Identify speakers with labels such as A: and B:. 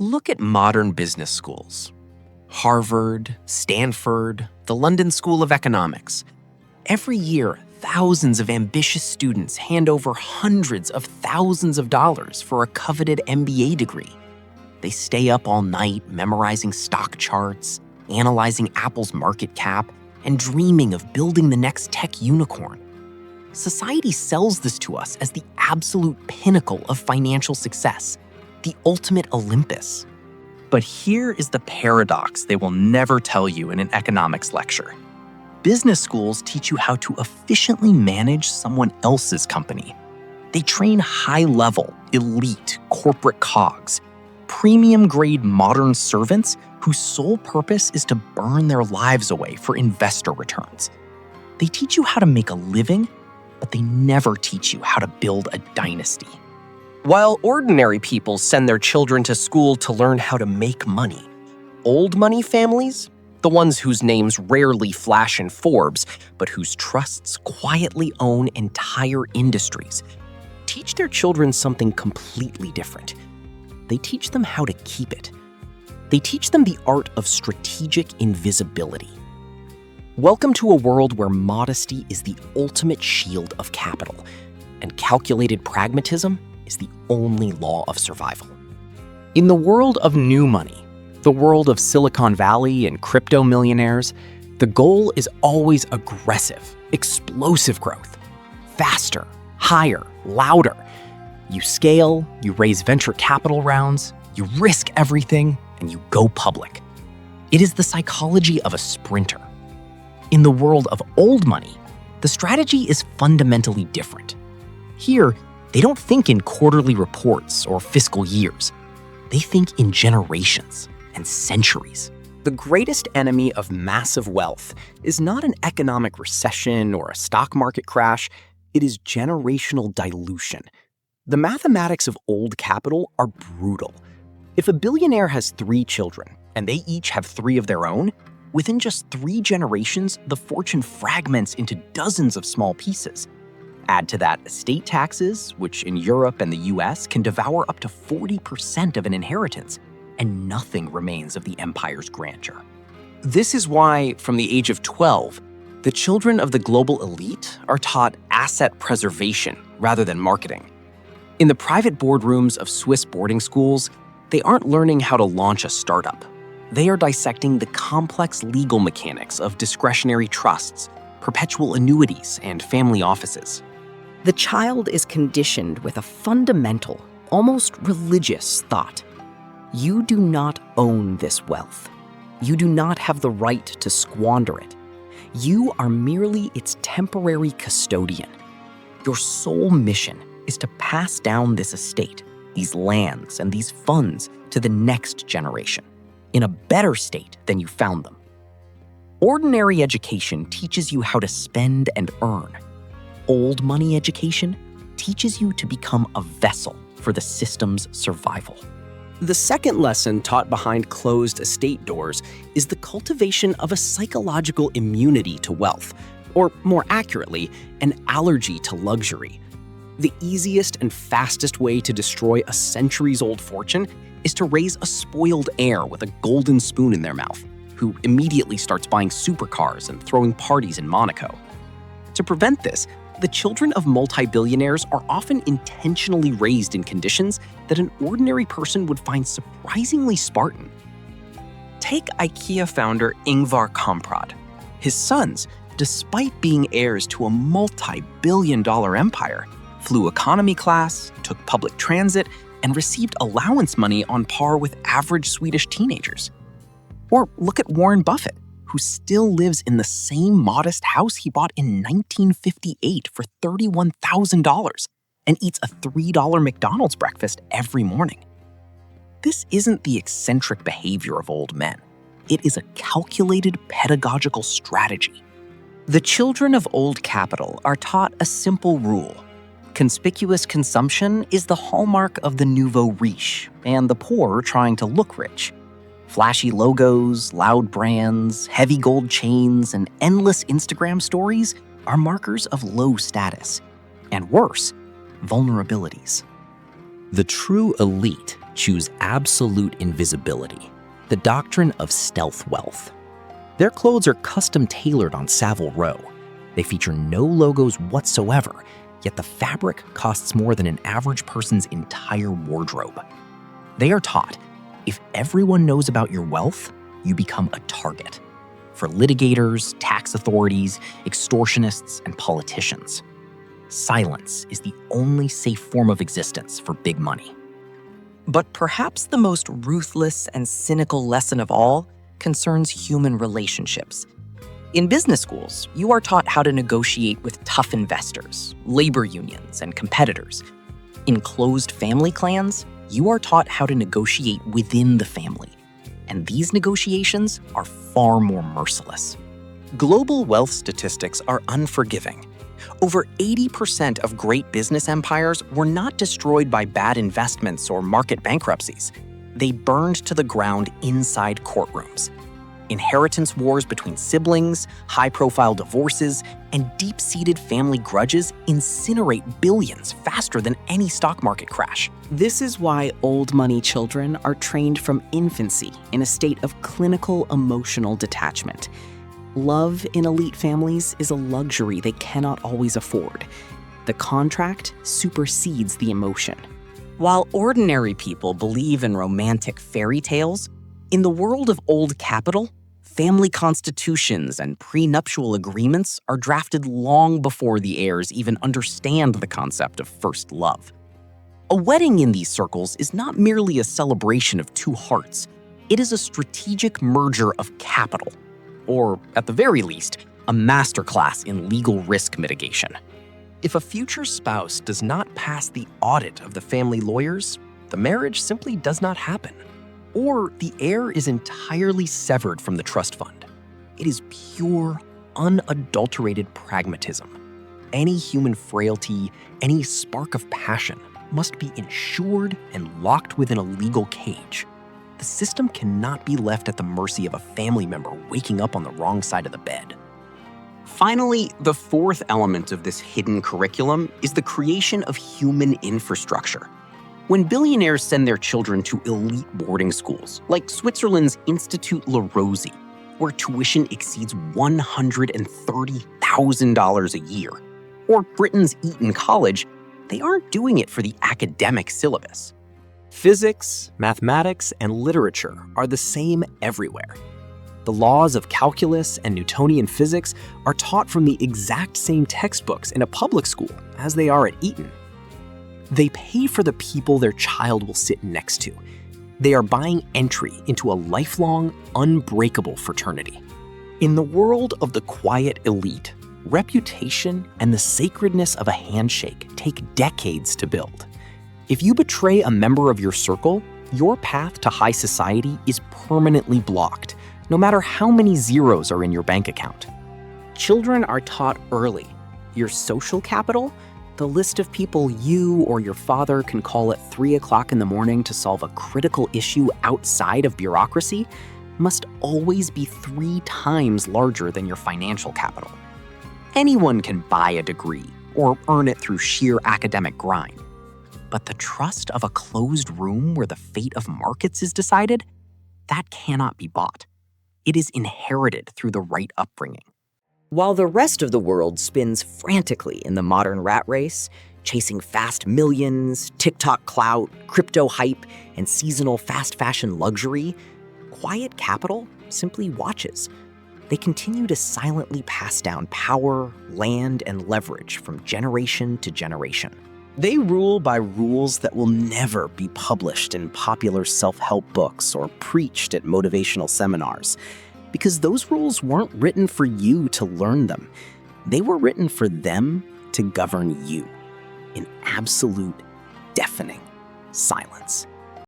A: Look at modern business schools. Harvard, Stanford, the London School of Economics. Every year, thousands of ambitious students hand over hundreds of thousands of dollars for a coveted MBA degree. They stay up all night memorizing stock charts, analyzing Apple's market cap, and dreaming of building the next tech unicorn. Society sells this to us as the absolute pinnacle of financial success, the ultimate Olympus.
B: But here is the paradox they will never tell you in an economics lecture. Business schools teach you how to efficiently manage someone else's company. They train high-level, elite corporate cogs, premium-grade modern servants whose sole purpose is to burn their lives away for investor returns. They teach you how to make a living, but they never teach you how to build a dynasty.
C: While ordinary people send their children to school to learn how to make money, old money families, the ones whose names rarely flash in Forbes, but whose trusts quietly own entire industries, teach their children something completely different. They teach them how to keep it. They teach them the art of strategic invisibility. Welcome to a world where modesty is the ultimate shield of capital, and calculated pragmatism is the only law of survival. In the world of new money, the world of Silicon Valley and crypto millionaires, the goal is always aggressive, explosive growth. Faster, higher, louder. You scale, you raise venture capital rounds, you risk everything, and you go public. It is the psychology of a sprinter. In the world of old money, the strategy is fundamentally different. Here, they don't think in quarterly reports or fiscal years. They think in generations and centuries. The greatest enemy of massive wealth is not an economic recession or a stock market crash. It is generational dilution. The mathematics of old capital are brutal. If a billionaire has 3 children and they each have 3 of their own, within just 3 generations, the fortune fragments into dozens of small pieces. Add to that estate taxes, which in Europe and the US can devour up to 40% of an inheritance, and nothing remains of the empire's grandeur. This is why, from the age of 12, the children of the global elite are taught asset preservation rather than marketing. In the private boardrooms of Swiss boarding schools, they aren't learning how to launch a startup. They are dissecting the complex legal mechanics of discretionary trusts, perpetual annuities, and family offices.
D: The child is conditioned with a fundamental, almost religious thought. You do not own this wealth. You do not have the right to squander it. You are merely its temporary custodian. Your sole mission is to pass down this estate, these lands, and these funds to the next generation, in a better state than you found them. Ordinary education teaches you how to spend and earn. Old money education teaches you to become a vessel for the system's survival.
C: The second lesson taught behind closed estate doors is the cultivation of a psychological immunity to wealth, or more accurately, an allergy to luxury. The easiest and fastest way to destroy a centuries-old fortune is to raise a spoiled heir with a golden spoon in their mouth, who immediately starts buying supercars and throwing parties in Monaco. To prevent this, the children of multi-billionaires are often intentionally raised in conditions that an ordinary person would find surprisingly Spartan. Take IKEA founder Ingvar Kamprad. His sons, despite being heirs to a multi-billion-dollar empire, flew economy class, took public transit, and received allowance money on par with average Swedish teenagers. Or look at Warren Buffett, who still lives in the same modest house he bought in 1958 for $31,000 and eats a $3 McDonald's breakfast every morning. This isn't the eccentric behavior of old men. It is a calculated pedagogical strategy. The children of old capital are taught a simple rule. Conspicuous consumption is the hallmark of the nouveau riche and the poor trying to look rich. Flashy logos, loud brands, heavy gold chains, and endless Instagram stories are markers of low status. And worse, vulnerabilities.
B: The true elite
D: choose absolute invisibility, the doctrine of stealth wealth. Their clothes are custom tailored on Savile Row. They feature no logos whatsoever, yet the fabric costs more than an average person's entire wardrobe. They are taught, if everyone knows about your wealth, you become a target for litigators, tax authorities, extortionists, and politicians. Silence is the only safe form of existence for big money.
B: But perhaps the most ruthless and cynical lesson of all concerns human relationships. In business schools, you are taught how to negotiate with tough investors, labor unions, and competitors. In closed family clans, you are taught how to negotiate within the family. And these negotiations are far more merciless.
E: Global wealth statistics are unforgiving. Over 80% of great business empires were not destroyed by bad investments or market bankruptcies. They burned to the ground inside courtrooms. Inheritance wars between siblings, high-profile divorces, and deep-seated family grudges incinerate billions faster than any stock market crash.
D: This is why old money children are trained from infancy in a state of clinical emotional detachment. Love in elite families is a luxury they cannot always afford. The contract supersedes the emotion.
B: While ordinary people believe in romantic fairy tales, in the world of old capital, family constitutions and prenuptial agreements are drafted long before the heirs even understand the concept of first love. A wedding in these circles is not merely a celebration of two hearts. It is a strategic merger of capital, or at the very least, a masterclass in legal risk mitigation.
C: If a future spouse does not pass the audit of the family lawyers, the marriage simply does not happen. Or the heir is entirely severed from the trust fund. It is pure, unadulterated pragmatism. Any human frailty, any spark of passion must be insured and locked within a legal cage. The system cannot be left at the mercy of a family member waking up on the wrong side of the bed.
E: Finally, the fourth element of this hidden curriculum is the creation of human infrastructure. When billionaires send their children to elite boarding schools, like Switzerland's Institut La Rosie, where tuition exceeds $130,000 a year, or Britain's Eton College, they aren't doing it for the academic syllabus.
C: Physics, mathematics, and literature are the same everywhere. The laws of calculus and Newtonian physics are taught from the exact same textbooks in a public school as they are at Eton. They pay for the people their child will sit next to. They are buying entry into a lifelong, unbreakable fraternity. In the world of the quiet elite, reputation and the sacredness of a handshake take decades to build. If you betray a member of your circle, your path to high society is permanently blocked, no matter how many zeros are in your bank account. Children are taught early. Your social capital, the list of people you or your father can call at 3 o'clock in the morning to solve a critical issue outside of bureaucracy, must always be 3 times larger than your financial capital. Anyone can buy a degree or earn it through sheer academic grind. But the trust of a closed room where the fate of markets is decided, that cannot be bought. It is inherited through the right upbringing.
D: While the rest of the world spins frantically in the modern rat race, chasing fast millions, TikTok clout, crypto hype, and seasonal fast fashion luxury, quiet capital simply watches. They continue to silently pass down power, land, and leverage from generation to generation. They rule by rules that will never be published in popular self-help books or preached at motivational seminars, because those rules weren't written for you to learn them. They were written for them to govern you in absolute, deafening silence.